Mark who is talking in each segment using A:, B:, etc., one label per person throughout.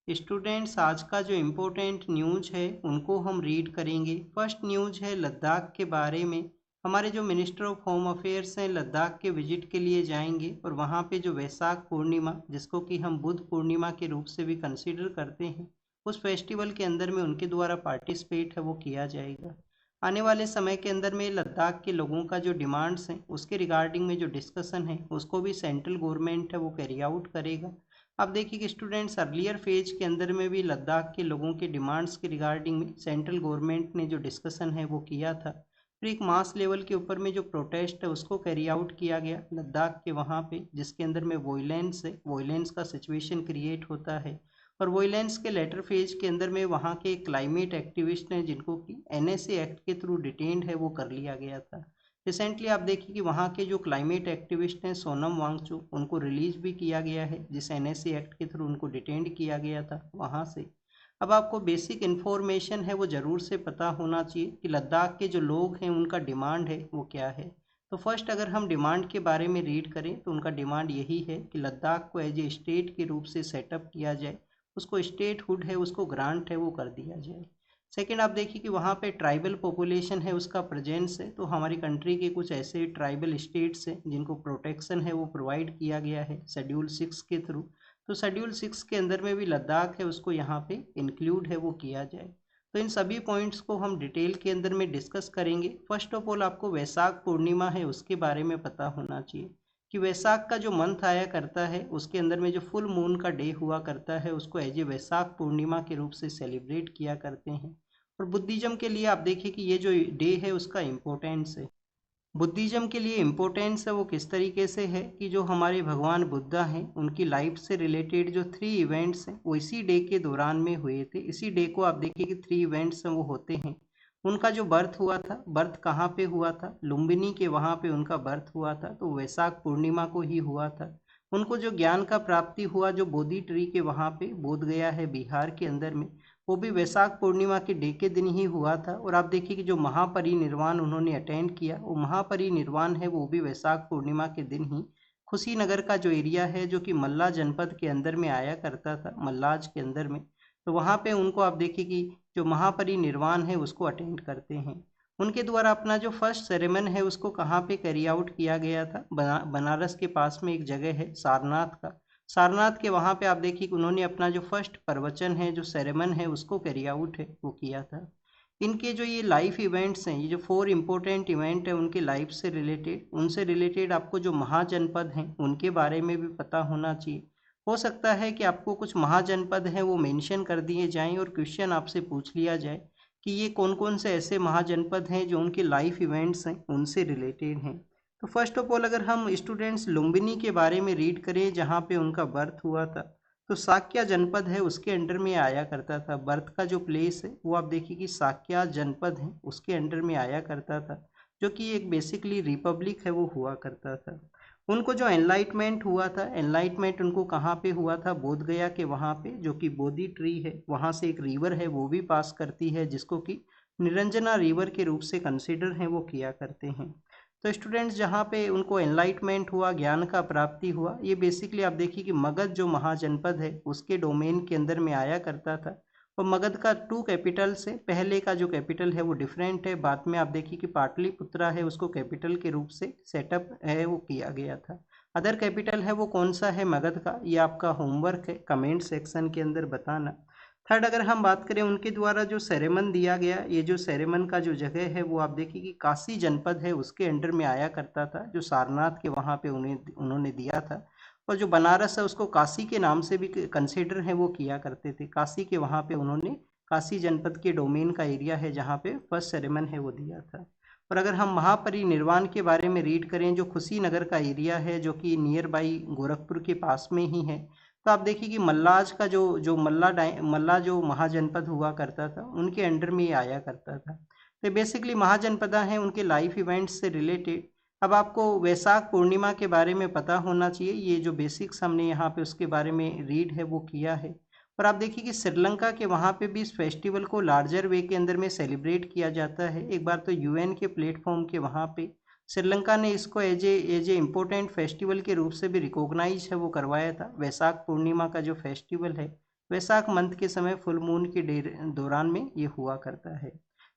A: Students, आज का जो इम्पोर्टेंट न्यूज़ है उनको हम रीड करेंगे। फर्स्ट न्यूज़ है लद्दाख के बारे में। हमारे जो मिनिस्टर ऑफ होम अफेयर्स हैं लद्दाख के विजिट के लिए जाएंगे और वहाँ पे जो वैशाख पूर्णिमा, जिसको कि हम बुद्ध पूर्णिमा के रूप से भी कंसीडर करते हैं, उस फेस्टिवल के अंदर में उनके द्वारा पार्टिसिपेट है वो किया जाएगा। आने वाले समय के अंदर में लद्दाख के लोगों का जो डिमांड्स हैं उसके रिगार्डिंग में जो डिस्कशन है उसको भी सेंट्रल गवर्नमेंट है वो कैरी आउट करेगा। आप देखिए कि स्टूडेंट्स, अर्लियर फेज के अंदर में भी लद्दाख के लोगों के डिमांड्स के रिगार्डिंग में सेंट्रल गवर्नमेंट ने जो डिस्कशन है वो किया था। फिर एक मास लेवल के ऊपर में जो प्रोटेस्ट है उसको कैरी आउट किया गया लद्दाख के वहाँ पे, जिसके अंदर में वॉयलेंस है, वॉयलेंस का सिचुएशन क्रिएट होता है। और वॉयलेंस के लेटर फेज के अंदर में वहाँ के क्लाइमेट एक्टिविस्ट हैं जिनको कि एनएसए एक्ट के थ्रू डिटेन्ड है वो कर लिया गया था। रिसेंटली आप देखिए कि वहाँ के जो क्लाइमेट एक्टिविस्ट हैं सोनम वांगचुक, उनको रिलीज भी किया गया है, जिस एनएसए एक्ट के थ्रू उनको डिटेंड किया गया था वहाँ से। अब आपको बेसिक इन्फॉर्मेशन है वो ज़रूर से पता होना चाहिए कि लद्दाख के जो लोग हैं उनका डिमांड है वो क्या है। तो फर्स्ट अगर हम डिमांड के बारे में रीड करें तो उनका डिमांड यही है कि लद्दाख को एज ए स्टेट के रूप से सेटअप किया जाए, उसको स्टेट हुड है उसको ग्रांट है वो कर दिया जाए। सेकेंड, आप देखिए कि वहाँ पे ट्राइबल पॉपुलेशन है उसका प्रेजेंस है, तो हमारी कंट्री के कुछ ऐसे ट्राइबल स्टेट्स हैं जिनको प्रोटेक्शन है वो प्रोवाइड किया गया है शेड्यूल 6 के थ्रू। तो शेड्यूल 6 के अंदर में भी लद्दाख है उसको यहाँ पे इंक्लूड है वो किया जाए। तो इन सभी पॉइंट्स को हम डिटेल के अंदर में डिस्कस करेंगे। फर्स्ट ऑफ ऑल आपको वैशाख पूर्णिमा है उसके बारे में पता होना चाहिए कि वैशाख का जो मंथ आया करता है उसके अंदर में जो फुल मून का डे हुआ करता है उसको एज ए वैशाख पूर्णिमा के रूप से सेलिब्रेट किया करते हैं। और बुद्धिज्म के लिए आप देखिए कि ये जो डे है उसका इम्पोर्टेंस है। बुद्धिज्म के लिए इम्पोर्टेंस है वो किस तरीके से है कि जो हमारे भगवान बुद्धा हैं उनकी लाइफ से रिलेटेड जो 3 इवेंट्स हैं वो इसी डे के दौरान में हुए थे। इसी डे को आप देखिए कि 3 इवेंट्स हैं वो होते हैं। उनका जो बर्थ हुआ था, बर्थ कहाँ पे हुआ था, लुम्बिनी के वहाँ पे उनका बर्थ हुआ था, तो वैशाख पूर्णिमा को ही हुआ था। उनको जो ज्ञान का प्राप्ति हुआ जो बोधि ट्री के वहाँ पे बोध गया है बिहार के अंदर में, वो भी वैशाख पूर्णिमा के डे के दिन ही हुआ था। और आप देखिए कि जो महापरिनिर्वाण उन्होंने अटेंड किया वो महापरिनिर्वाण है वो भी वैशाख पूर्णिमा के दिन ही कुशीनगर का जो एरिया है जो कि मल्ला जनपद के अंदर में आया करता था, मल्लाज के अंदर में, तो वहाँ पे उनको आप देखिए कि जो महापरिनिर्वाण है उसको अटेंड करते हैं। उनके द्वारा अपना जो फर्स्ट सेरेमन है उसको कहाँ पे कैरी आउट किया गया था, बनारस के पास में एक जगह है सारनाथ का, सारनाथ के वहाँ पे आप देखिए कि उन्होंने अपना जो फर्स्ट प्रवचन है जो सेरेमन है उसको कैरी आउट है वो किया था। इनके जो ये लाइफ इवेंट्स हैं, ये जो 4 इम्पोर्टेंट इवेंट है उनके लाइफ से रिलेटेड, उनसे रिलेटेड आपको जो महाजनपद हैं उनके बारे में भी पता होना चाहिए। हो सकता है कि आपको कुछ महाजनपद हैं वो मेंशन कर दिए जाएं और क्वेश्चन आपसे पूछ लिया जाए कि ये कौन कौन से ऐसे महाजनपद हैं जो उनके लाइफ इवेंट्स हैं उनसे रिलेटेड हैं। तो फर्स्ट ऑफ ऑल अगर हम स्टूडेंट्स लुम्बिनी के बारे में रीड करें जहाँ पे उनका बर्थ हुआ था, तो साक्या जनपद है उसके अंडर में आया करता था। बर्थ का जो प्लेस है वो आप देखिए कि साक्या जनपद है उसके अंडर में आया करता था, जो कि एक बेसिकली रिपब्लिक है वो हुआ करता था। उनको जो एनलाइटमेंट हुआ था, एनलाइटमेंट उनको कहाँ पे हुआ था, बोध गया के वहाँ पे, जो कि बोधि ट्री है वहाँ से एक रिवर है वो भी पास करती है जिसको कि निरंजना रिवर के रूप से कंसिडर है वो किया करते हैं। तो स्टूडेंट्स, जहाँ पे उनको एनलाइटमेंट हुआ, ज्ञान का प्राप्ति हुआ, ये बेसिकली आप देखिए कि मगध जो महाजनपद है उसके डोमेन के अंदर में आया करता था। और मगध का 2 कैपिटल से पहले का जो कैपिटल है वो डिफरेंट है, बाद में आप देखिए कि पाटलिपुत्रा है उसको कैपिटल के रूप से सेटअप है वो किया गया था। अदर कैपिटल है वो कौन सा है मगध का, ये आपका होमवर्क है, कमेंट सेक्शन के अंदर बताना। थर्ड, अगर हम बात करें उनके द्वारा जो सेरेमन दिया गया, ये जो सेरेमन का जो जगह है वो आप देखिए कि काशी जनपद है उसके अंडर में आया करता था, जो सारनाथ के वहाँ पे उन्होंने दिया था। और जो बनारस है उसको काशी के नाम से भी कंसिडर है वो किया करते थे, काशी के वहाँ पे उन्होंने, काशी जनपद के डोमेन का एरिया है जहाँ पे फर्स्ट सेरेमन है वो दिया था। और अगर हम महापरिनिर्वाण के बारे में रीड करें, जो कुशीनगर का एरिया है जो कि नियर बाई गोरखपुर के पास में ही है, तो आप देखिए कि मल्लाज का जो मल्ला जो महाजनपद हुआ करता था उनके अंडर में ये आया करता था। तो बेसिकली महाजनपदा हैं उनके लाइफ इवेंट्स से रिलेटेड। अब आपको वैशाख पूर्णिमा के बारे में पता होना चाहिए, ये जो बेसिक्स हमने यहाँ पे उसके बारे में रीड है वो किया है। और आप देखिए कि श्रीलंका के वहाँ पे भी इस फेस्टिवल को लार्जर वे के अंदर में सेलिब्रेट किया जाता है। एक बार तो यूएन के प्लेटफॉर्म के वहाँ पे श्रीलंका ने इसको एज ए इम्पोर्टेंट फेस्टिवल के रूप से भी रिकॉग्नाइज है वो करवाया था। वैशाख पूर्णिमा का जो फेस्टिवल है वैशाख मंथ के समय फुल मून के दौरान में ये हुआ करता है।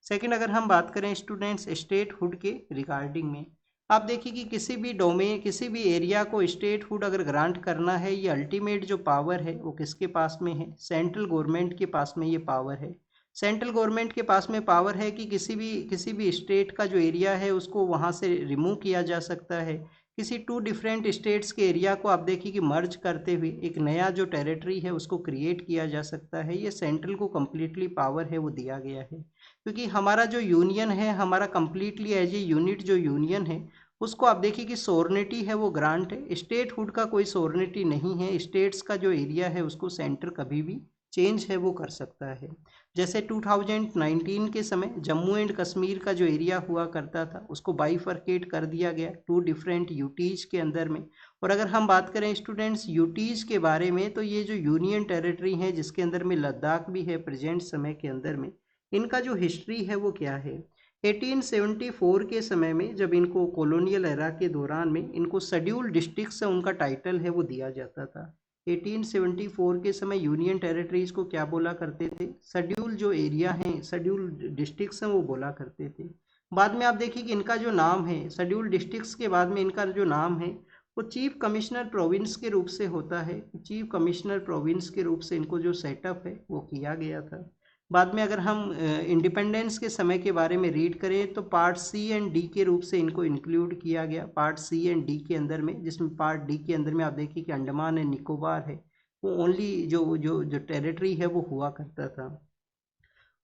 A: सेकंड, अगर हम बात करें स्टूडेंट्स स्टेट हुड के रिगार्डिंग में, आप देखिए कि किसी भी डोमेन, किसी भी एरिया को स्टेट हुड अगर ग्रांट करना है, ये अल्टीमेट जो पावर है वो किसके पास में है? सेंट्रल गवर्नमेंट के पास में ये पावर है। सेंट्रल गवर्नमेंट के पास में पावर है कि किसी भी स्टेट का जो एरिया है उसको वहाँ से रिमूव किया जा सकता है। किसी टू डिफरेंट स्टेट्स के एरिया को आप देखिए कि मर्ज करते हुए एक नया जो टेरिटरी है उसको क्रिएट किया जा सकता है। ये सेंट्रल को कम्प्लीटली पावर है वो दिया गया है, क्योंकि हमारा जो यूनियन है, हमारा कम्प्लीटली एज ए यूनिट जो यूनियन है उसको आप देखिए कि सोवर्निटी है वो ग्रांट है। स्टेट हुड का कोई सोवर्निटी नहीं है। स्टेट्स का जो एरिया है उसको सेंटर कभी भी चेंज है वो कर सकता है। जैसे 2019 के समय जम्मू एंड कश्मीर का जो एरिया हुआ करता था उसको बाइफरकेट कर दिया गया टू डिफरेंट यूटीज के अंदर में। और अगर हम बात करें स्टूडेंट्स यूटीज के बारे में, तो ये जो यूनियन टेरिटरी है जिसके अंदर में लद्दाख भी है प्रेजेंट समय के अंदर में, इनका जो हिस्ट्री है वो क्या है? 1874 के समय में जब इनको कॉलोनियल एरा के दौरान में इनको शेड्यूल डिस्ट्रिक्ट से उनका टाइटल है वो दिया जाता था। 1874 के समय यूनियन टेरिटरीज को क्या बोला करते थे? शेड्यूल जो एरिया हैं, शेड्यूल डिस्ट्रिक्ट्स हैं वो बोला करते थे। बाद में आप देखिए कि इनका जो नाम है, शेड्यूल डिस्ट्रिक्ट्स के बाद में इनका जो नाम है वो चीफ कमिश्नर प्रोविंस के रूप से होता है। चीफ कमिश्नर प्रोविंस के रूप से इनको जो सेटअप है वो किया गया था। बाद में अगर हम इंडिपेंडेंस के समय के बारे में रीड करें तो पार्ट सी एंड डी के रूप से इनको इंक्लूड किया गया, पार्ट सी एंड डी के अंदर में, जिसमें पार्ट डी के अंदर में आप देखिए कि अंडमान एंड निकोबार है वो ओनली जो जो जो टेरिटरी है वो हुआ करता था।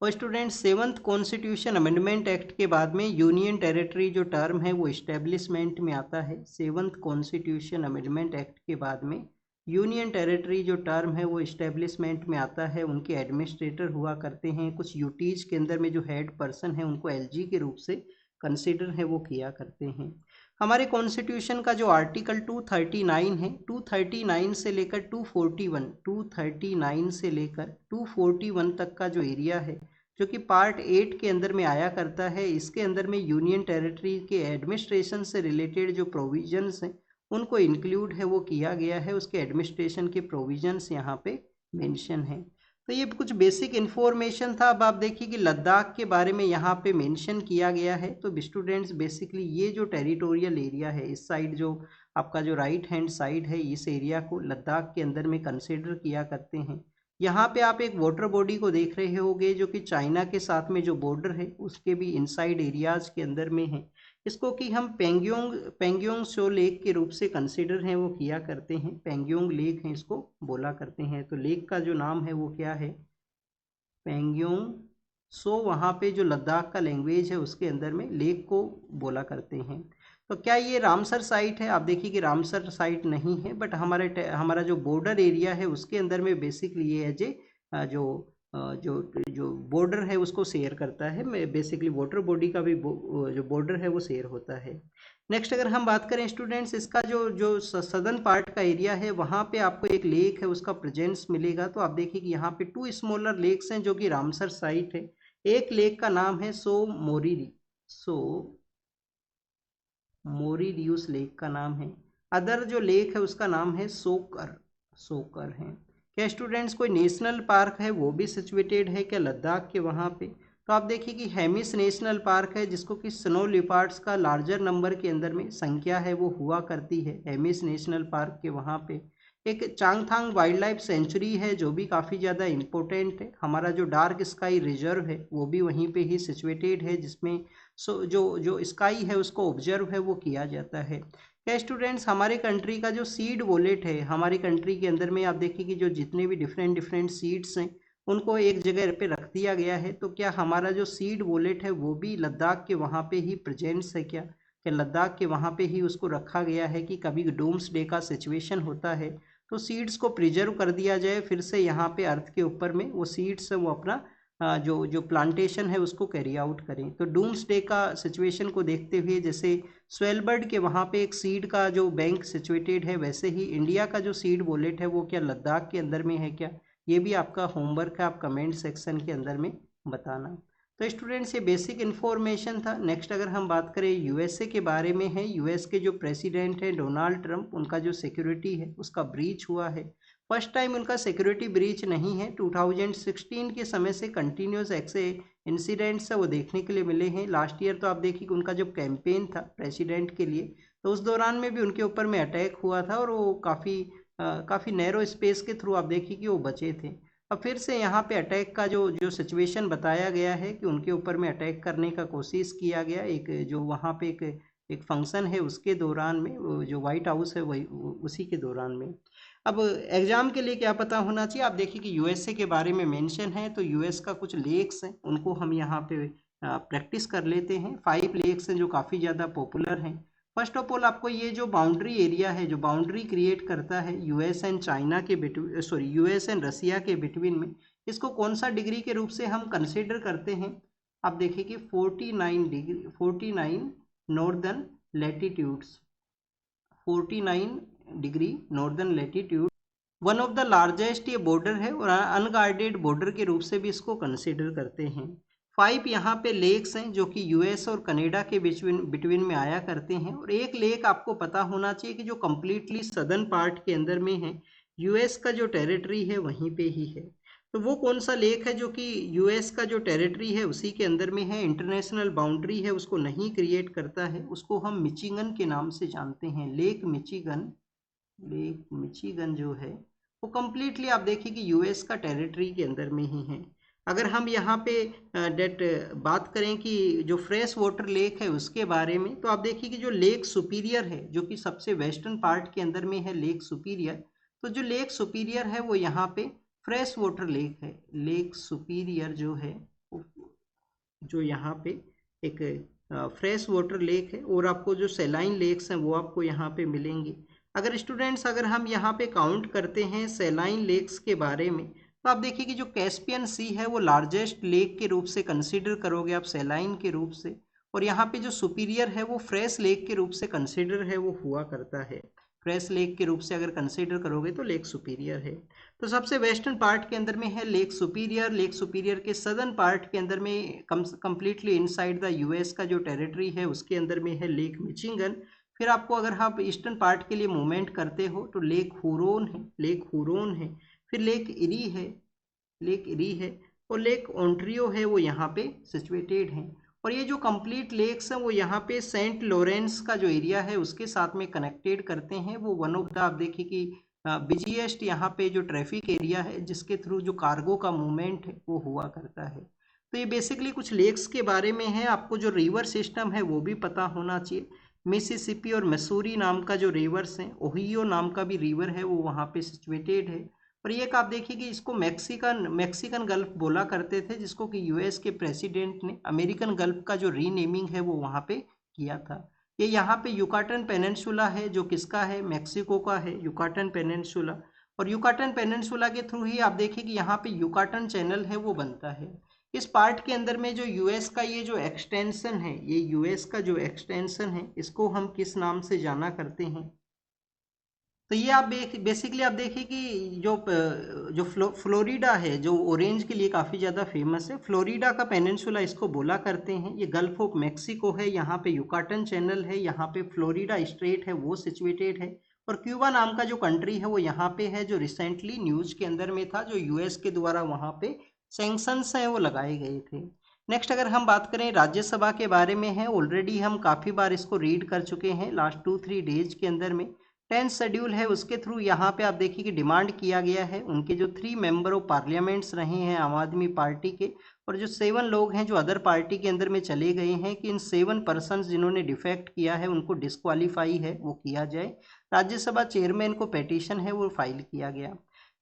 A: और student seventh constitution amendment act के बाद में यूनियन टेरिटरी जो टर्म है वो इस्टेब्लिशमेंट में आता है। सेवंथ कॉन्स्टिट्यूशन अमेंडमेंट एक्ट के बाद में यूनियन टेरिटरी जो टर्म है वो इस्टेब्लिशमेंट में आता है। उनके एडमिनिस्ट्रेटर हुआ करते हैं। कुछ यूटीज के अंदर में जो हेड पर्सन है उनको एलजी के रूप से कंसिडर है वो किया करते हैं। हमारे कॉन्स्टिट्यूशन का जो आर्टिकल 239 है, 239 से लेकर 241, 239 से लेकर 241 तक का जो एरिया है जो कि पार्ट 8 के अंदर में आया करता है, इसके अंदर में यूनियन टेरिटरी के एडमिनिस्ट्रेशन से रिलेटेड जो प्रोविजंस हैं उनको इंक्लूड है वो किया गया है। उसके एडमिनिस्ट्रेशन के प्रोविजंस यहाँ पे मेंशन है। तो ये कुछ बेसिक इन्फॉर्मेशन था। अब आप देखिए कि लद्दाख के बारे में यहाँ पे मेंशन किया गया है। तो स्टूडेंट्स बेसिकली ये जो टेरिटोरियल एरिया है, इस साइड जो आपका जो राइट हैंड साइड है, इस एरिया को लद्दाख के अंदर में कंसिडर किया करते हैं। यहाँ पे आप एक वाटर बॉडी को देख रहे होंगे जो कि चाइना के साथ में जो बॉर्डर है उसके भी इनसाइड एरियाज के अंदर में है। इसको कि हम पेंगयोंग सो लेक के रूप से कंसिडर हैं वो किया करते हैं। पेंगयोंग लेक है इसको बोला करते हैं। तो लेक का जो नाम है वो क्या है? पेंगयोंग सो। वहाँ पे जो लद्दाख का लैंग्वेज है उसके अंदर में लेक को बोला करते हैं। तो क्या ये रामसर साइट है? आप देखिए कि रामसर साइट नहीं है, बट हमारा जो बॉर्डर एरिया है उसके अंदर में बेसिकली ये एज ए जो जो जो बॉर्डर है उसको शेयर करता है। बेसिकली वाटर बॉडी का भी जो बॉर्डर है वो शेयर होता है। नेक्स्ट अगर हम बात करें स्टूडेंट्स, इसका जो सदर्न पार्ट का एरिया है वहाँ पे आपको एक लेक है उसका प्रेजेंस मिलेगा। तो आप देखिए कि यहाँ पे 2 स्मॉलर लेक्स हैं जो कि रामसर साइट है। एक लेक का नाम है सो मोरीरियस लेक का नाम है। अदर जो लेक है उसका नाम है सोकर है। क्या स्टूडेंट्स कोई नेशनल पार्क है वो भी सिचुएटेड है क्या लद्दाख के वहाँ पे? तो आप देखिए कि हेमिस नेशनल पार्क है जिसको कि स्नो लिपार्ड्स का लार्जर नंबर के अंदर में संख्या है वो हुआ करती है। हेमिस नेशनल पार्क के वहाँ पे एक चांगथांग वाइल्ड लाइफ सेंचुरी है जो भी काफ़ी ज़्यादा इम्पोर्टेंट है। हमारा जो डार्क स्काई रिजर्व है वो भी वहीं पे ही सिचुएटेड है, जिसमें जो स्काई है उसको ऑब्जर्व है वो किया जाता है। क्या स्टूडेंट्स हमारे कंट्री का जो सीड वॉलेट है, हमारी कंट्री के अंदर में आप देखिए कि जो जितने भी डिफरेंट सीड्स हैं उनको एक जगह पे रख दिया गया है। तो क्या हमारा जो सीड वॉलेट है वो भी लद्दाख के वहाँ पे ही प्रेजेंट्स है क्या? क्या लद्दाख के वहाँ पे ही उसको रखा गया है कि कभी डूम्स डे का सिचुएशन होता है तो सीड्स को प्रिजर्व कर दिया जाए, फिर से यहाँ पे अर्थ के ऊपर में वो सीड्स है वो अपना जो प्लांटेशन है उसको कैरी आउट करें। तो डूम्स डे का सिचुएशन को देखते हुए जैसे स्वेलबर्ड के वहाँ पे एक सीड का जो बैंक सिचुएटेड है, वैसे ही इंडिया का जो सीड वॉलेट है वो क्या लद्दाख के अंदर में है क्या? ये भी आपका होमवर्क है, आप कमेंट सेक्शन के अंदर में बताना। तो स्टूडेंट्स ये बेसिक इन्फॉर्मेशन था। नेक्स्ट अगर हम बात करें यूएसए के बारे में है, यूएस के जो प्रेसिडेंट हैं डोनाल्ड ट्रंप, उनका जो सिक्योरिटी है उसका ब्रीच हुआ है। फर्स्ट टाइम उनका सिक्योरिटी ब्रीच नहीं है। 2016 के समय से कंटिन्यूस ऐसे इंसिडेंट्स है वो देखने के लिए मिले हैं। लास्ट ईयर तो आप देखिए कि उनका जो कैंपेन था प्रेसिडेंट के लिए, तो उस दौरान में भी उनके ऊपर में अटैक हुआ था और वो काफ़ी नैरो स्पेस के थ्रू आप देखिए कि वो बचे थे। अब फिर से यहाँ पे अटैक का जो जो सिचुएशन बताया गया है कि उनके ऊपर में अटैक करने का कोशिश किया गया, एक जो वहाँ पे एक फंक्शन है उसके दौरान में, जो वाइट हाउस है वही उसी के दौरान में। अब एग्जाम के लिए क्या पता होना चाहिए, आप देखिए कि यूएसए के बारे में मेंशन है, तो यूएस का कुछ लेक्स हैं उनको हम यहाँ पे प्रैक्टिस कर लेते हैं। 5 लेक्स हैं जो काफ़ी ज़्यादा पॉपुलर हैं। फर्स्ट ऑफ ऑल आपको ये जो बाउंड्री एरिया है, जो बाउंड्री क्रिएट करता है यूएस एंड चाइना के between, sorry US and Russia के बिटवीन में, इसको कौन सा डिग्री के रूप से हम कंसिडर करते हैं। आप देखिए कि 49 degree, 49 northern latitudes, 49 degree northern latitude one of the largest ये बॉर्डर है और अनगार्डेड बॉर्डर के रूप से भी इसको कंसिडर करते हैं। 5 यहाँ पे लेक्स हैं जो कि यूएस और कनाडा के बिटवीन में आया करते हैं, और एक लेक आपको पता होना चाहिए कि जो कम्प्लीटली सदर्न पार्ट के अंदर में है, यूएस का जो टेरिटरी है वहीं पे ही है। तो वो कौन सा लेक है जो कि यूएस का जो टेरिटरी है उसी के अंदर में है, इंटरनेशनल बाउंड्री है उसको नहीं क्रिएट करता है, उसको हम मिचिगन के नाम से जानते हैं, लेक मिचिगन। लेक मिचिगन जो है वो कम्प्लीटली आप देखिए कि यूएस का टेरिटरी के अंदर में ही है। अगर हम यहाँ पे डेट बात करें कि जो फ्रेश वाटर लेक है उसके बारे में, तो आप देखिए कि जो लेक सुपीरियर है जो कि सबसे वेस्टर्न पार्ट के अंदर में है लेक सुपीरियर, तो जो लेक सुपीरियर है वो यहाँ पे फ्रेश वाटर लेक है। लेक सुपीरियर जो है जो यहाँ पे एक फ्रेश वाटर लेक है, और आपको जो सेलाइन लेक्स हैं वो आपको यहाँ पे मिलेंगे। अगर स्टूडेंट्स अगर हम यहाँ पे काउंट करते हैं सेलाइन लेक्स के बारे में, तो आप देखिए कि जो कैस्पियन सी है वो लार्जेस्ट लेक के रूप से कंसीडर करोगे आप सेलाइन के रूप से, और यहाँ पे जो सुपीरियर है वो फ्रेश लेक के रूप से कंसीडर है वो हुआ करता है। फ्रेश लेक के रूप से अगर कंसीडर करोगे तो लेक सुपीरियर है। तो सबसे वेस्टर्न पार्ट के अंदर में है लेक सुपीरियर। लेक सुपीरियर के सदर्न पार्ट के अंदर में कम्प्लीटली इनसाइड द यूएस का जो टेरिटरी है उसके अंदर में है लेक मिचिगन। फिर आपको अगर आप ईस्टर्न पार्ट के लिए मूवमेंट करते हो तो लेक हुरोन है, लेक हुरोन है। फिर लेक इरी है, लेक इरी है, और लेक ओंटारियो है वो यहाँ पे सिचुएटेड है। और ये जो कंप्लीट लेक्स हैं वो यहाँ पे सेंट लॉरेंस का जो एरिया है उसके साथ में कनेक्टेड करते हैं। वो वन ऑफ द आप देखिए कि बिजिएस्ट यहाँ पे जो ट्रैफिक एरिया है जिसके थ्रू जो कार्गो का मूवमेंट है वो हुआ करता है। तो ये बेसिकली कुछ लेक्स के बारे में है। आपको जो रिवर सिस्टम है वो भी पता होना चाहिए। मिसिसिपी और मसूरी नाम का जो रिवर्स है, ओहियो नाम का भी रिवर है वो वहाँ पे सिचुएटेड है। और ये आप देखिए कि इसको मैक्सिकन गल्फ बोला करते थे, जिसको कि यूएस के प्रेसिडेंट ने अमेरिकन गल्फ का जो रीनेमिंग है वो वहाँ पे किया था। ये यहाँ पे युकाटन पेनिनसुला है जो किसका है, मैक्सिको का है, युकाटन पेनिनसुला। और युकाटन पेनिनसुला के थ्रू ही आप देखिए कि यहाँ पे युकाटन चैनल है वो बनता है। इस पार्ट के अंदर में जो यूएस का ये जो एक्सटेंशन है, ये यूएस का जो एक्सटेंशन है इसको हम किस नाम से जाना करते हैं। तो ये आप बेसिकली आप देखिए कि जो फ्लोरिडा है जो ऑरेंज के लिए काफ़ी ज़्यादा फेमस है, फ्लोरिडा का पेनिनसुला इसको बोला करते हैं। ये गल्फ ऑफ मैक्सिको है, यहाँ पे युकाटन चैनल है, यहाँ पे फ्लोरिडा स्ट्रेट है वो सिचुएटेड है। और क्यूबा नाम का जो कंट्री है वो यहाँ पे है, जो रिसेंटली न्यूज के अंदर में था, जो यूएस के द्वारा वहाँ पे सैंक्शंस हैं वो लगाए गए थे। नेक्स्ट अगर हम बात करें राज्यसभा के बारे में है, ऑलरेडी हम काफ़ी बार इसको रीड कर चुके हैं लास्ट 2-3 डेज के अंदर में। 10th शेड्यूल है उसके थ्रू यहाँ पे आप देखिए कि डिमांड किया गया है, उनके जो 3 मेंबर ऑफ पार्लियामेंट्स रहे हैं आम आदमी पार्टी के, और जो 7 लोग हैं जो अदर पार्टी के अंदर में चले गए हैं, कि इन 7 पर्सनस जिन्होंने डिफेक्ट किया है उनको डिस्क्वालीफाई है वो किया जाए। राज्यसभा चेयरमैन को पेटिशन है वो फाइल किया गया।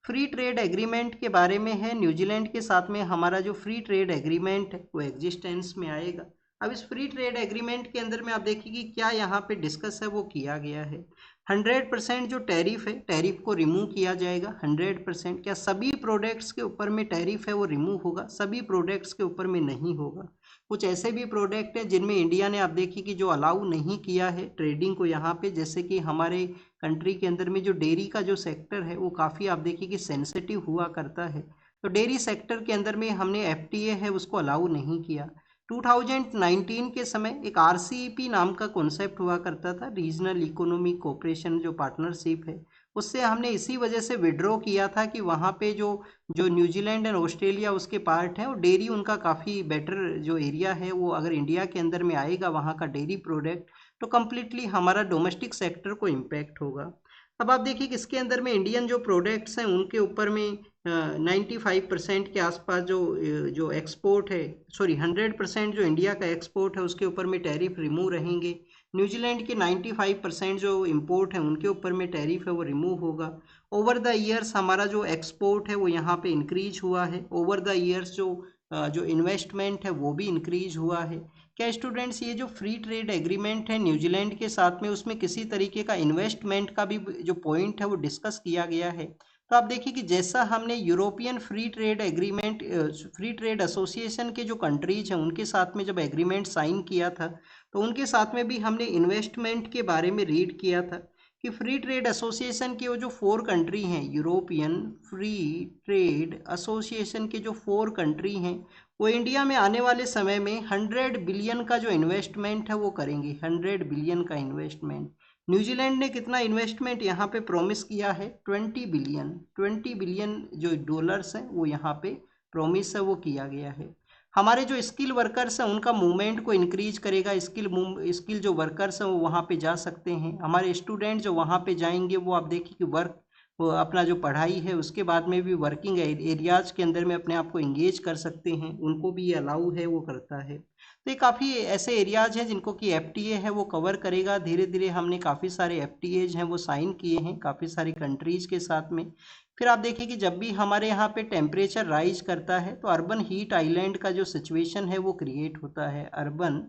A: फ्री ट्रेड एग्रीमेंट के बारे में है, न्यूजीलैंड के साथ में हमारा जो फ्री ट्रेड एग्रीमेंट है वो एग्जिस्टेंस में आएगा। अब इस फ्री ट्रेड एग्रीमेंट के अंदर में आप देखिए कि क्या यहाँ पे डिस्कस है वो किया गया है। 100% जो टैरिफ है, टैरिफ को रिमूव किया जाएगा 100%। क्या सभी प्रोडक्ट्स के ऊपर में टैरिफ है वो रिमूव होगा? सभी प्रोडक्ट्स के ऊपर में नहीं होगा। कुछ ऐसे भी प्रोडक्ट हैं जिनमें इंडिया ने आप देखिए कि जो अलाउ नहीं किया है ट्रेडिंग को यहाँ पे, जैसे कि हमारे कंट्री के अंदर में जो डेयरी का जो सेक्टर है वो काफ़ी आप देखिए कि सेंसिटिव हुआ करता है। तो डेयरी सेक्टर के अंदर में हमने एफटीए है उसको अलाउ नहीं किया। 2019 के समय एक आरसीईपी नाम का कॉन्सेप्ट हुआ करता था, रीजनल इकोनॉमिक कोऑपरेशन जो पार्टनरशिप है, उससे हमने इसी वजह से विड्रॉ किया था कि वहाँ पे जो जो न्यूजीलैंड एंड ऑस्ट्रेलिया उसके पार्ट हैं और डेयरी उनका काफ़ी बेटर जो एरिया है, वो अगर इंडिया के अंदर में आएगा वहाँ का डेयरी प्रोडक्ट, तो कम्प्लीटली हमारा डोमेस्टिक सेक्टर को इम्पैक्ट होगा। अब आप देखिए कि इसके अंदर में इंडियन जो प्रोडक्ट्स हैं उनके ऊपर में 95% के आसपास जो एक्सपोर्ट है, सॉरी 100% जो इंडिया का एक्सपोर्ट है उसके ऊपर में टैरिफ रिमूव रहेंगे। न्यूजीलैंड के 95% जो इंपोर्ट है उनके ऊपर में टैरिफ है वो रिमूव होगा। ओवर द ईयर्स हमारा जो एक्सपोर्ट है वो यहाँ पे इंक्रीज हुआ है। ओवर द ईयर्स जो इन्वेस्टमेंट है वो भी इंक्रीज हुआ है। क्या स्टूडेंट्स, ये जो फ्री ट्रेड एग्रीमेंट है न्यूजीलैंड के साथ में, उसमें किसी तरीके का इन्वेस्टमेंट का भी जो पॉइंट है वो डिस्कस किया गया है? तो आप देखिए कि जैसा हमने European free trade agreement, free trade association के जो कंट्रीज हैं उनके साथ में जब एग्रीमेंट साइन किया था, तो उनके साथ में भी हमने इन्वेस्टमेंट के बारे में रीड किया था कि फ्री ट्रेड एसोसिएशन के वो जो 4 कंट्री हैं, यूरोपियन फ्री ट्रेड एसोसिएशन के जो 4 कंट्री हैं, वो इंडिया में आने वाले समय में 100 बिलियन का जो इन्वेस्टमेंट है वो करेंगे। 100 बिलियन का इन्वेस्टमेंट। न्यूजीलैंड ने कितना इन्वेस्टमेंट यहाँ पे प्रॉमिस किया है? 20 बिलियन। 20 बिलियन जो डॉलर्स हैं वो यहाँ पे प्रॉमिस है वो किया गया है। हमारे जो स्किल वर्कर्स हैं उनका मूवमेंट को इंक्रीज करेगा। स्किल जो वर्कर्स हैं वो वहाँ पे जा सकते हैं। हमारे स्टूडेंट जो वहाँ पे जाएंगे वो आप देखिए कि वो अपना जो पढ़ाई है उसके बाद में भी वर्किंग एरियाज के अंदर में अपने आप को इंगेज कर सकते हैं, उनको भी ये अलाउ है, वो करता है। तो ये काफ़ी ऐसे एरियाज हैं जिनको कि एफटीए है वो कवर करेगा। धीरे धीरे हमने काफ़ी सारे एफटीएज हैं वो साइन किए हैं काफ़ी सारी कंट्रीज के साथ में। फिर आप देखिए कि जब भी हमारे यहाँ पे टेम्परेचर राइज करता है तो अर्बन हीट आइलैंड का जो सिचुएशन है वो क्रिएट होता है। अर्बन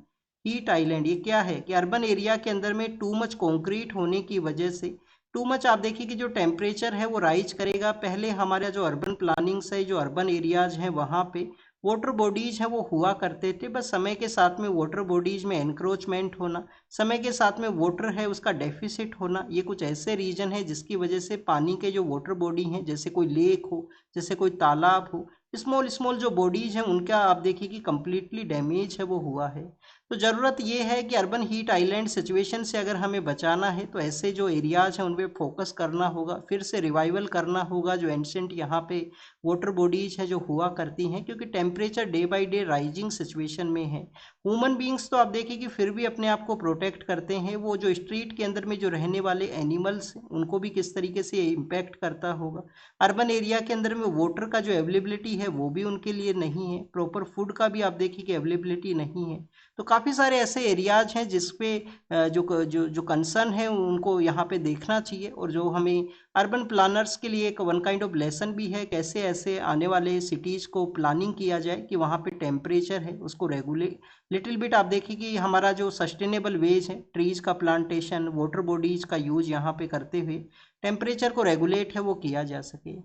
A: हीट आइलैंड ये क्या है कि अर्बन एरिया के अंदर में टू मच कॉन्क्रीट होने की वजह से टू मच आप देखिए कि जो टेम्परेचर है वो राइज करेगा। पहले हमारा जो अर्बन प्लानिंग्स है, जो अर्बन एरियाज हैं, वहाँ पे वाटर बॉडीज हैं वो हुआ करते थे, बस समय के साथ में वाटर बॉडीज में एनक्रोचमेंट होना, समय के साथ में वाटर है उसका डेफिसिट होना, ये कुछ ऐसे रीजन है जिसकी वजह से पानी के जो वाटर बॉडी हैं, जैसे कोई लेक हो, जैसे कोई तालाब हो, स्मॉल स्मॉल जो बॉडीज हैं उनका आप देखिए कि कम्प्लीटली डैमेज है वो हुआ है। तो ज़रूरत ये है कि अर्बन हीट आइलैंड सिचुएशन से अगर हमें बचाना है तो ऐसे जो एरियाज हैं उन पर फोकस करना होगा, फिर से रिवाइवल करना होगा जो एंशेंट यहाँ पे वाटर बॉडीज है जो हुआ करती हैं, क्योंकि temperature day by day rising situation में है। ह्यूमन बींग्स तो आप देखिए कि फिर भी अपने आप को प्रोटेक्ट करते हैं, वो जो स्ट्रीट के अंदर में जो रहने वाले एनिमल्स हैं उनको भी किस तरीके से इम्पैक्ट करता होगा। अर्बन एरिया के अंदर में वाटर का जो अवेलेबिलिटी है वो भी उनके लिए नहीं है, प्रॉपर फूड का भी आप देखिए कि अवेलेबिलिटी नहीं है। तो काफ़ी सारे ऐसे एरियाज हैं जिस पे जो जो जो कंसर्न है उनको यहाँ पे देखना चाहिए, और जो हमें अर्बन प्लानर्स के लिए एक वन काइंड ऑफ लेसन भी है, कैसे ऐसे आने वाले सिटीज़ को प्लानिंग किया जाए कि वहाँ पे टेम्परेचर है उसको रेगुलेट लिटिल बिट। आप देखिए कि हमारा जो सस्टेनेबल वेज है, ट्रीज़ का प्लांटेशन, वाटर बॉडीज़ का यूज यहाँ पे करते हुए टेम्परेचर को रेगुलेट है वो किया जा सके।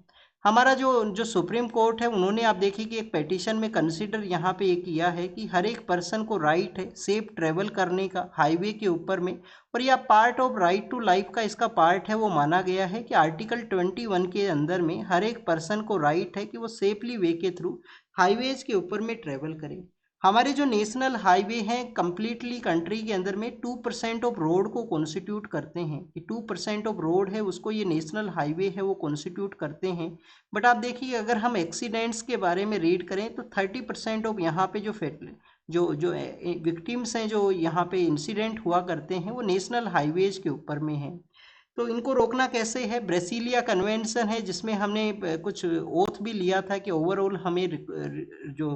A: हमारा जो जो सुप्रीम कोर्ट है उन्होंने आप देखिए कि एक पेटिशन में कंसीडर यहाँ पे ये किया है कि हर एक पर्सन को राइट है सेफ ट्रेवल करने का हाईवे के ऊपर में, और यह part of right to life का इसका पार्ट है वो माना गया है कि आर्टिकल 21 के अंदर में हर एक पर्सन को राइट है कि वो सेफली वे के थ्रू हाईवेज के ऊपर में ट्रेवल करे। हमारे जो नेशनल हाईवे हैं कम्प्लीटली कंट्री के अंदर में 2% ऑफ रोड को कॉन्स्टिट्यूट करते हैं, कि 2% ऑफ रोड है उसको ये नेशनल हाईवे है वो कॉन्स्टिट्यूट करते हैं। बट आप देखिए अगर हम एक्सीडेंट्स के बारे में रीड करें तो 30% ऑफ यहाँ पे जो विक्टिम्स हैं जो यहाँ पे इंसिडेंट हुआ करते हैं वो नेशनल हाईवेज के ऊपर में है। तो इनको रोकना कैसे है? ब्रेसिलिया कन्वेंशन है जिसमें हमने कुछ ओथ भी लिया था कि ओवरऑल हमें जो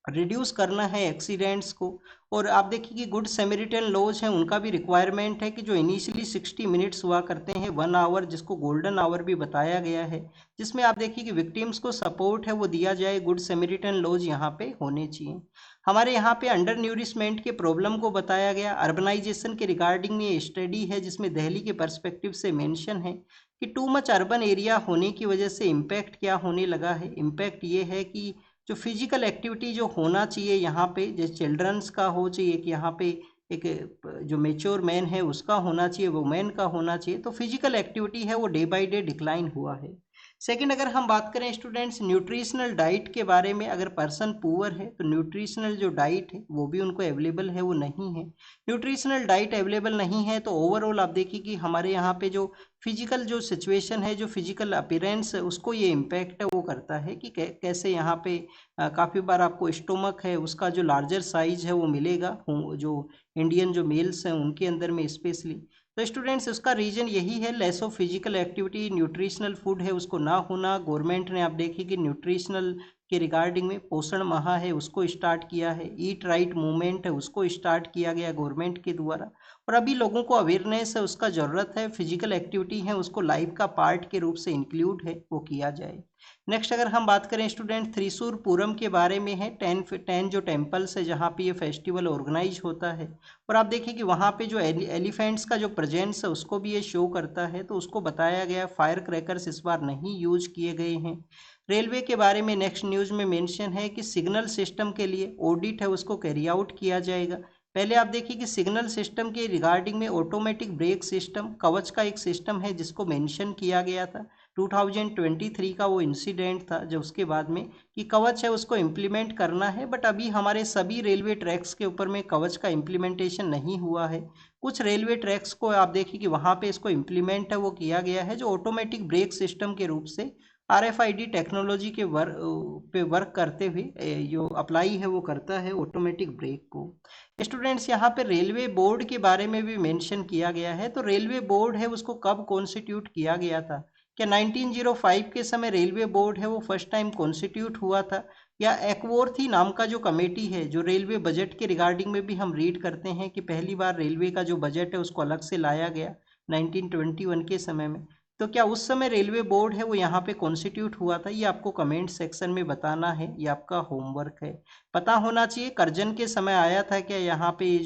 A: रिड्यूस करना है एक्सीडेंट्स को। और आप देखिए कि गुड सैमरिटन लॉज हैं उनका भी रिक्वायरमेंट है कि जो इनिशियली 60 मिनट्स हुआ करते हैं 1 आवर, जिसको गोल्डन आवर भी बताया गया है, जिसमें आप देखिए कि विक्टिम्स को सपोर्ट है वो दिया जाए। गुड सैमरिटन लॉज यहाँ पे होने चाहिए। हमारे यहाँ पे अंडर न्यूरिशमेंट के प्रॉब्लम को बताया गया। अर्बनाइजेशन के रिगार्डिंग ये स्टडी है जिसमें दिल्ली के पर्सपेक्टिव से मेंशन है कि टू मच अर्बन एरिया होने की वजह से इम्पैक्ट क्या होने लगा है। इम्पैक्ट ये है कि जो फिजिकल एक्टिविटी जो होना चाहिए यहाँ पे, जैसे चिल्ड्रंस का हो चाहिए कि यहाँ पे एक जो मेच्योर मैन है उसका होना चाहिए, वुमेन का होना चाहिए, तो फिजिकल एक्टिविटी है वो डे बाय डे डिक्लाइन हुआ है। सेकंड, अगर हम बात करें स्टूडेंट्स न्यूट्रिशनल डाइट के बारे में, अगर पर्सन पुअर है तो न्यूट्रिशनल जो डाइट है वो भी उनको अवेलेबल है वो नहीं है। न्यूट्रिशनल डाइट अवेलेबल नहीं है तो ओवरऑल आप देखिए कि हमारे यहाँ पे जो फिजिकल जो सिचुएशन है, जो फिजिकल अपीयरेंस है, उसको ये इम्पैक्ट है वो करता है कि कैसे यहाँ पे काफ़ी बार आपको स्टोमक है उसका जो लार्जर साइज है वो मिलेगा जो इंडियन जो मेल्स हैं उनके अंदर में स्पेशली। तो स्टूडेंट्स उसका रीजन यही है, less of physical activity, nutritional food है उसको ना होना। गवर्नमेंट ने आप देखिए कि न्यूट्रिशनल के रिगार्डिंग में पोषण माह है उसको स्टार्ट किया है, ईट राइट मूवमेंट है उसको स्टार्ट किया गया गवर्नमेंट के द्वारा, और अभी लोगों को अवेयरनेस है उसका ज़रूरत है, फिजिकल एक्टिविटी है उसको लाइफ का पार्ट के रूप से इंक्लूड है वो किया जाए। नेक्स्ट, अगर हम बात करें स्टूडेंट थ्रिशूर पूरम के बारे में है, 10 जो टेम्पल्स है जहाँ पे ये फेस्टिवल ऑर्गेनाइज होता है, और आप देखिए कि वहाँ पे जो एलिफेंट्स का जो प्रेजेंस है उसको भी ये शो करता है, तो उसको बताया गया। फायर क्रैकर्स इस बार नहीं यूज किए गए हैं। रेलवे के बारे में नेक्स्ट न्यूज़ में मेंशन है कि सिग्नल सिस्टम के लिए ऑडिट है उसको कैरी आउट किया जाएगा। पहले आप देखिए कि सिग्नल सिस्टम के रिगार्डिंग में ऑटोमेटिक ब्रेक सिस्टम कवच का एक सिस्टम है जिसको मेंशन किया गया था। 2023 का वो इंसिडेंट था जब उसके बाद में कि कवच है उसको इम्प्लीमेंट करना है, बट अभी हमारे सभी रेलवे ट्रैक्स के ऊपर में कवच का इम्प्लीमेंटेशन नहीं हुआ है। कुछ रेलवे ट्रैक्स को आप देखिए कि वहाँ पे इसको इम्प्लीमेंट है वो किया गया है, जो ऑटोमेटिक ब्रेक सिस्टम के रूप से RFID टेक्नोलॉजी के पे वर्क करते हुए जो अप्लाई है वो करता है ऑटोमेटिक ब्रेक को। स्टूडेंट्स यहाँ पे रेलवे बोर्ड के बारे में भी मेंशन किया गया है, तो रेलवे बोर्ड है उसको कब कॉन्स्टिट्यूट किया गया था? क्या 1905 के समय रेलवे बोर्ड है वो फर्स्ट टाइम कॉन्स्टिट्यूट हुआ था, या एक्वोर्थी नाम का जो कमेटी है जो रेलवे बजट के रिगार्डिंग में भी हम रीड करते हैं कि पहली बार रेलवे का जो बजट है उसको अलग से लाया गया 1921 के समय में, तो क्या उस समय रेलवे बोर्ड है वो यहाँ पे कॉन्स्टिट्यूट हुआ था? ये आपको कमेंट सेक्शन में बताना है, ये आपका होमवर्क है। पता होना चाहिए करजन के समय आया था क्या यहाँ पे ये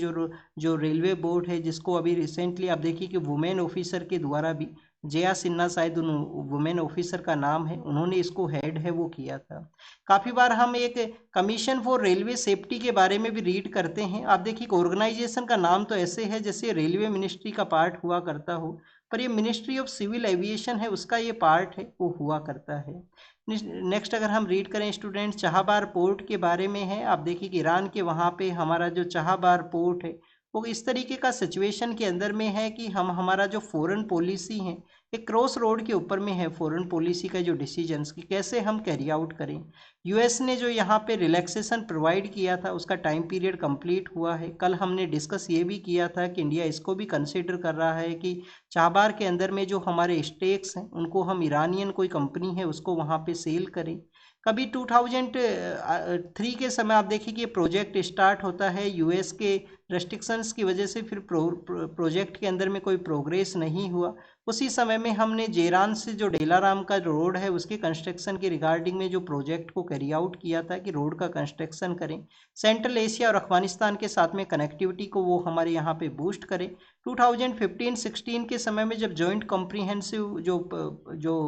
A: जो रेलवे बोर्ड है, जिसको अभी रिसेंटली आप देखिए कि वुमेन ऑफिसर के द्वारा भी, जया सिन्हा शायद उन वुमेन ऑफिसर का नाम है, उन्होंने इसको हेड है वो किया था। काफ़ी बार हम एक कमीशन फॉर रेलवे सेफ्टी के बारे में भी रीड करते हैं। आप देखिए ऑर्गेनाइजेशन का नाम तो ऐसे है जैसे रेलवे मिनिस्ट्री का पार्ट हुआ करता हो, पर ये मिनिस्ट्री ऑफ सिविल एविएशन है उसका ये पार्ट है वो हुआ करता है। नेक्स्ट, अगर हम रीड करें स्टूडेंट चाहबार पोर्ट के बारे में है, आप देखिए कि ईरान के वहाँ पे हमारा जो चाहबार पोर्ट है वो इस तरीके का सिचुएशन के अंदर में है कि हम हमारा जो फॉरेन पॉलिसी है एक क्रॉस रोड के ऊपर में है, फॉरेन पॉलिसी का जो डिसीजंस की कैसे हम कैरी आउट करें। यूएस ने जो यहाँ पे रिलैक्सेशन प्रोवाइड किया था उसका टाइम पीरियड कंप्लीट हुआ है। कल हमने डिस्कस ये भी किया था कि इंडिया इसको भी कंसिडर कर रहा है कि चाबार के अंदर में जो हमारे स्टेक्स हैं उनको हम ईरानियन कोई कंपनी है उसको वहाँ पे सेल करें। कभी 2003 के समय आप देखिए कि ये प्रोजेक्ट स्टार्ट होता है, यूएस के रेस्ट्रिक्शंस की वजह से फिर प्रोजेक्ट के अंदर में कोई प्रोग्रेस नहीं हुआ। उसी समय में हमने जेरान से जो डेलाराम का रोड है उसके कंस्ट्रक्शन के रिगार्डिंग में जो प्रोजेक्ट को कैरी आउट किया था कि रोड का कंस्ट्रक्शन करें, सेंट्रल एशिया और अफगानिस्तान के साथ में कनेक्टिविटी को वो हमारे यहाँ पे बूस्ट करें। 2015-16 के समय में जब जॉइंट कॉम्प्रिहेंसिव जो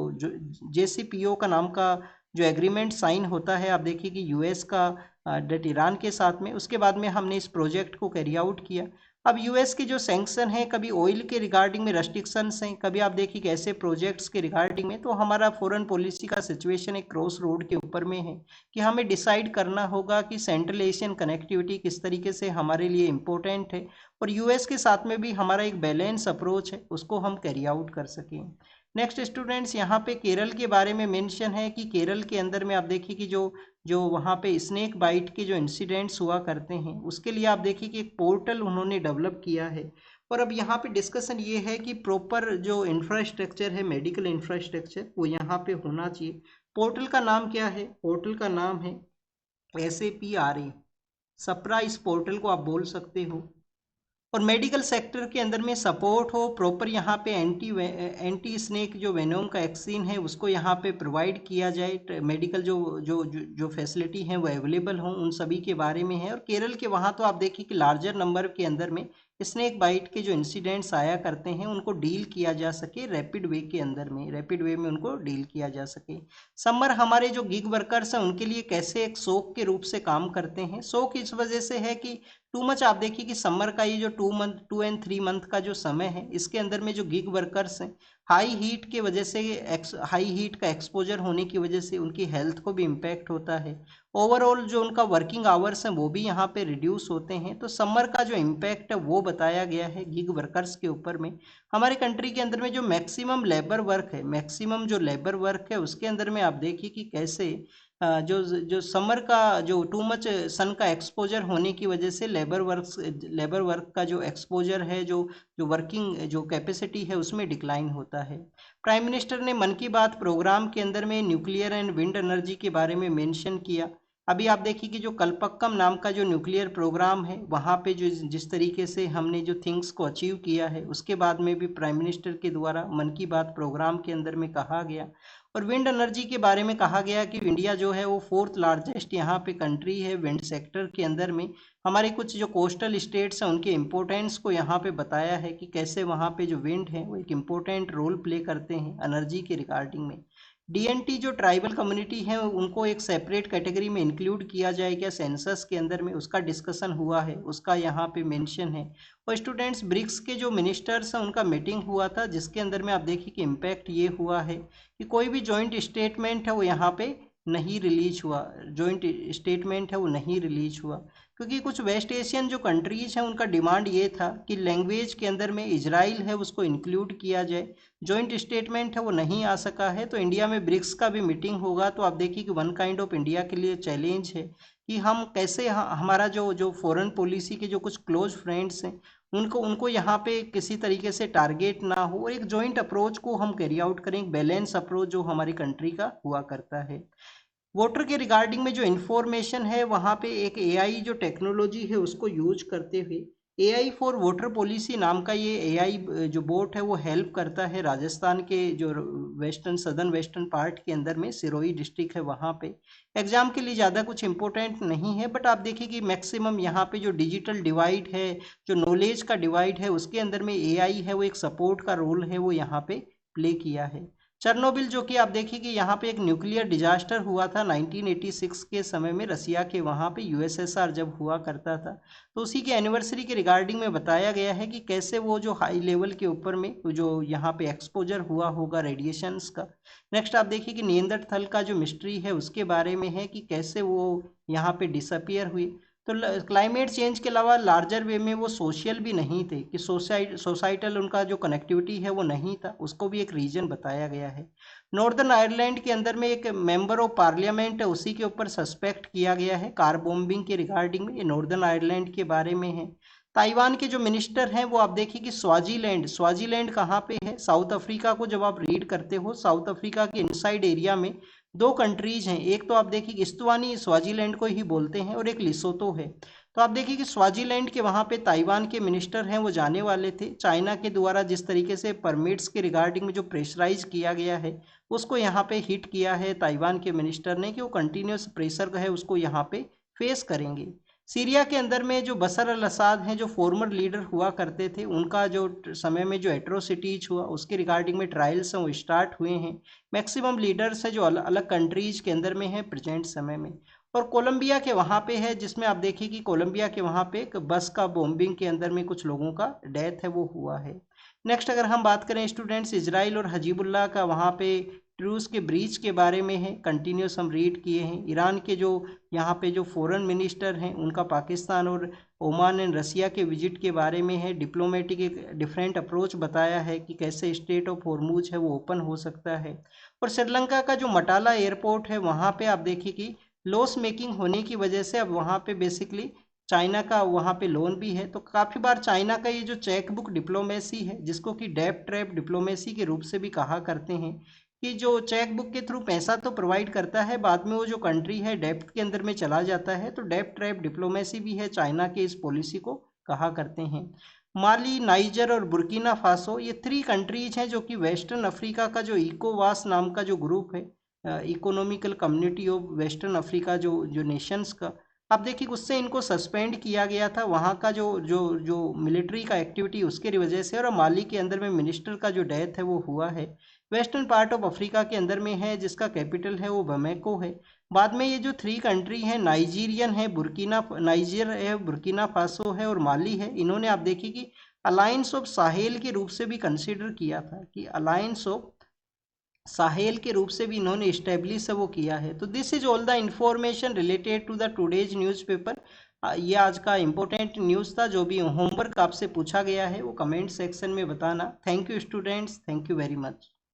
A: JCPO का नाम का जो एग्रीमेंट साइन होता है, आप देखिए कि यूएस का डेट ईरान के साथ में, उसके बाद में हमने इस प्रोजेक्ट को कैरी आउट किया। अब यूएस के जो सैंक्शन है, कभी ऑयल के रिगार्डिंग में रेस्ट्रिक्शंस हैं, कभी आप देखिए कि ऐसे प्रोजेक्ट्स के रिगार्डिंग में, तो हमारा फॉरेन पॉलिसी का सिचुएशन एक क्रॉस रोड के ऊपर में है कि हमें डिसाइड करना होगा कि सेंट्रल एशियन कनेक्टिविटी किस तरीके से हमारे लिए इम्पोर्टेंट है, और यूएस के साथ में भी हमारा एक बैलेंस अप्रोच है उसको हम कैरी आउट कर सकें। नेक्स्ट स्टूडेंट्स, यहाँ पे केरल के बारे में मेंशन है कि केरल के अंदर में आप देखिए कि जो जो वहाँ पे स्नेक बाइट के जो इंसिडेंट्स हुआ करते हैं उसके लिए आप देखिए कि एक पोर्टल उन्होंने डेवलप किया है। और अब यहाँ पे डिस्कशन ये है कि प्रॉपर जो इंफ्रास्ट्रक्चर है, मेडिकल इंफ्रास्ट्रक्चर, वो यहाँ पे होना चाहिए। पोर्टल का नाम क्या है? पोर्टल का नाम है SAPRA, सप्रा, इस पोर्टल को आप बोल सकते हो। और मेडिकल सेक्टर के अंदर में सपोर्ट हो, प्रॉपर यहाँ पे एंटी स्नेक जो वेनोम का वैक्सीन है उसको यहाँ पे प्रोवाइड किया जाए, मेडिकल जो फैसिलिटी है वो अवेलेबल हो, उन सभी के बारे में है। और केरल के वहाँ तो आप देखिए कि लार्जर नंबर के अंदर में स्नेक बाइट के जो इंसिडेंट्स आया करते हैं उनको डील किया जा सके रैपिड वे के अंदर में, रैपिड वे में उनको डील किया जा सके। समर हमारे जो गिग वर्कर्स हैं उनके लिए कैसे एक शौक के रूप से काम करते हैं। शौक इस वजह से है कि टू मच आप देखिए कि समर का ये जो 2 एंड 3 मंथ का जो समय है इसके अंदर में जो गिग वर्कर्स हैं हाई हीट के वजह से, हाई हीट का एक्सपोजर होने की वजह से उनकी हेल्थ को भी इम्पैक्ट होता है। ओवरऑल जो उनका वर्किंग आवर्स हैं वो भी यहाँ पे रिड्यूस होते हैं। तो समर का जो इम्पैक्ट है वो बताया गया है गिग वर्कर्स के ऊपर में। हमारे कंट्री के अंदर में जो मैक्सिमम लेबर वर्क है, मैक्सिमम जो लेबर वर्क है उसके अंदर में आप देखिए कि कैसे जो जो समर का जो टू मच सन का एक्सपोजर होने की वजह से लेबर वर्क का जो एक्सपोजर है, जो जो वर्किंग जो कैपेसिटी है उसमें डिक्लाइन होता है। प्राइम मिनिस्टर ने मन की बात प्रोग्राम के अंदर में न्यूक्लियर एंड विंड एनर्जी के बारे में मेंशन किया। अभी आप देखिए कि जो कल्पक्कम नाम का जो न्यूक्लियर प्रोग्राम है वहाँ पे जो जिस तरीके से हमने जो थिंग्स को अचीव किया है, उसके बाद में भी प्राइम मिनिस्टर के द्वारा मन की बात प्रोग्राम के अंदर में कहा गया। और विंड एनर्जी के बारे में कहा गया कि इंडिया जो है वो फोर्थ लार्जेस्ट यहाँ पे कंट्री है विंड सेक्टर के अंदर में। हमारे कुछ जो कोस्टल स्टेट्स हैं उनके इम्पोर्टेंस को यहाँ पे बताया है कि कैसे वहाँ पे जो विंड है वो एक इम्पोर्टेंट रोल प्ले करते हैं एनर्जी के रिगार्डिंग में। डीएनटी जो ट्राइबल कम्युनिटी है उनको एक सेपरेट कैटेगरी में इंक्लूड किया जाए क्या सेंसस के अंदर में, उसका डिस्कशन हुआ है, उसका यहाँ पे मेंशन है। और स्टूडेंट्स, ब्रिक्स के जो मिनिस्टर्स हैं उनका मीटिंग हुआ था जिसके अंदर में आप देखिए कि इम्पैक्ट ये हुआ है कि कोई भी जॉइंट स्टेटमेंट है वो यहाँ पे नहीं रिलीज हुआ, जॉइंट स्टेटमेंट है वो नहीं रिलीज हुआ, क्योंकि कुछ वेस्ट एशियन जो कंट्रीज हैं उनका डिमांड ये था कि लैंग्वेज के अंदर में इजराइल है उसको इंक्लूड किया जाए। जॉइंट स्टेटमेंट है वो नहीं आ सका है। तो इंडिया में ब्रिक्स का भी मीटिंग होगा, तो आप देखिए कि वन काइंड ऑफ इंडिया के लिए चैलेंज है कि हम कैसे हमारा जो जो फॉरेन पॉलिसी के जो कुछ क्लोज फ्रेंड्स हैं उनको उनको यहाँ पे किसी तरीके से टारगेट ना हो और एक जॉइंट अप्रोच को हम कैरी आउट करें, एक बैलेंस अप्रोच जो हमारी कंट्री का हुआ करता है। वोटर के रिगार्डिंग में जो इन्फॉर्मेशन है वहाँ पे एक एआई जो टेक्नोलॉजी है उसको यूज करते हुए एआई फॉर वोटर पॉलिसी नाम का ये एआई जो बोट है वो हेल्प करता है राजस्थान के जो सदर्न वेस्टर्न पार्ट के अंदर में सिरोही डिस्ट्रिक्ट है वहाँ पे। एग्जाम के लिए ज़्यादा कुछ इंपॉर्टेंट नहीं है, बट आप देखिए कि मैक्सिमम यहाँ पे जो डिजिटल डिवाइड है, जो नॉलेज का डिवाइड है, उसके अंदर में एआई है वो एक सपोर्ट का रोल है वो यहाँ पे प्ले किया है। चर्नोबिल जो कि आप देखिए कि यहाँ पे एक न्यूक्लियर डिजास्टर हुआ था 1986 के समय में रसिया के वहाँ पे, यूएसएसआर जब हुआ करता था, तो उसी के एनिवर्सरी के रिगार्डिंग में बताया गया है कि कैसे वो जो हाई लेवल के ऊपर में जो यहाँ पे एक्सपोजर हुआ होगा रेडिएशंस का। नेक्स्ट आप देखिए कि नियंत्रथल का जो मिस्ट्री है उसके बारे में है कि कैसे वो यहाँ पे डिसअपियर हुई। तो क्लाइमेट चेंज के अलावा लार्जर वे में वो सोशल भी नहीं थे कि सोसाइटल उनका जो कनेक्टिविटी है वो नहीं था, उसको भी एक रीजन बताया गया है। नॉर्दर्न आयरलैंड के अंदर में एक मेंबर ऑफ पार्लियामेंट है उसी के ऊपर सस्पेक्ट किया गया है कार बॉम्बिंग के रिगार्डिंग में, ये नॉर्दर्न आयरलैंड के बारे में है। ताइवान के जो मिनिस्टर हैं वो आप देखिए कि स्वाजीलैंड कहाँ पे है, साउथ अफ्रीका को जब आप रीड करते हो, साउथ अफ्रीका के इनसाइड एरिया में दो कंट्रीज हैं, एक तो आप देखिए कि इस्तवानी स्वाजीलैंड को ही बोलते हैं और एक लिसोतो है। तो आप देखिए कि स्वाजीलैंड के वहाँ पे ताइवान के मिनिस्टर हैं वो जाने वाले थे। चाइना के द्वारा जिस तरीके से परमिट्स के रिगार्डिंग में जो प्रेशराइज किया गया है उसको यहाँ पे हिट किया है ताइवान के मिनिस्टर ने कि वो कंटिन्यूस प्रेशर है उसको यहाँ पे फेस करेंगे। सीरिया के अंदर में जो बशर अल असाद हैं जो फॉर्मर लीडर हुआ करते थे, उनका जो समय में जो एट्रोसिटीज हुआ उसके रिगार्डिंग में ट्रायल्स हैं वो स्टार्ट हुए हैं। मैक्सिमम लीडर्स हैं जो अलग अलग कंट्रीज के अंदर में हैं प्रेजेंट समय में। और कोलंबिया के वहाँ पे है जिसमें आप देखिए कि कोलंबिया के वहाँ पे एक बस का बॉम्बिंग के अंदर में कुछ लोगों का डेथ है वो हुआ है। नेक्स्ट अगर हम बात करें स्टूडेंट्स, इजराइल और हजीबुल्लाह का वहाँ पे ट्रूस के ब्रीच के बारे में है, कंटिन्यूस हम रीड किए हैं। ईरान के जो यहाँ पे जो फॉरेन मिनिस्टर हैं उनका पाकिस्तान और ओमान एंड रसिया के विजिट के बारे में है। डिप्लोमेटिक एक डिफरेंट अप्रोच बताया है कि कैसे स्टेट ऑफ हॉर्मूज है वो ओपन हो सकता है। और श्रीलंका का जो मटाला एयरपोर्ट है वहाँ पे आप देखिए कि लॉस मेकिंग होने की वजह से अब वहाँ पे बेसिकली चाइना का वहाँ पे लोन भी है। तो काफ़ी बार चाइना का ये जो चेक बुक डिप्लोमेसी है जिसको कि डेब्ट ट्रैप डिप्लोमेसी के रूप से भी कहा करते हैं कि जो चेक बुक के थ्रू पैसा तो प्रोवाइड करता है, बाद में वो जो कंट्री है डेब्ट के अंदर में चला जाता है, तो डेब्ट ट्रैप डिप्लोमेसी भी है चाइना के इस पॉलिसी को कहा करते हैं। माली, नाइजर और बुर्किना फासो ये 3 कंट्रीज हैं जो कि वेस्टर्न अफ्रीका का जो इकोवास नाम का जो ग्रुप है, economical community of western Africa जो जो नेशंस का, आप देखिए उससे इनको सस्पेंड किया गया था वहाँ का जो जो जो मिलिट्री का एक्टिविटी उसके वजह से। और माली के अंदर में मिनिस्टर का जो डेथ है वो हुआ है। वेस्टर्न पार्ट ऑफ अफ्रीका के अंदर में है जिसका कैपिटल है वो बमेको है। बाद में ये जो 3 कंट्री हैं, नाइजीरियन है, नाइजर है, बुर्किना फासो है और माली है, इन्होंने आप देखिए कि अलायंस ऑफ साहेल के रूप से भी कंसिडर किया था, कि अलायंस ऑफ साहेल के रूप से भी इन्होंने इस्टेब्लिश वो किया है। तो this is all the information related to the today's newspaper. ये आज का इम्पोर्टेंट न्यूज़ था। जो भी होमवर्क आपसे पूछा गया है वो कमेंट सेक्शन में बताना। Thank you students, thank you very much.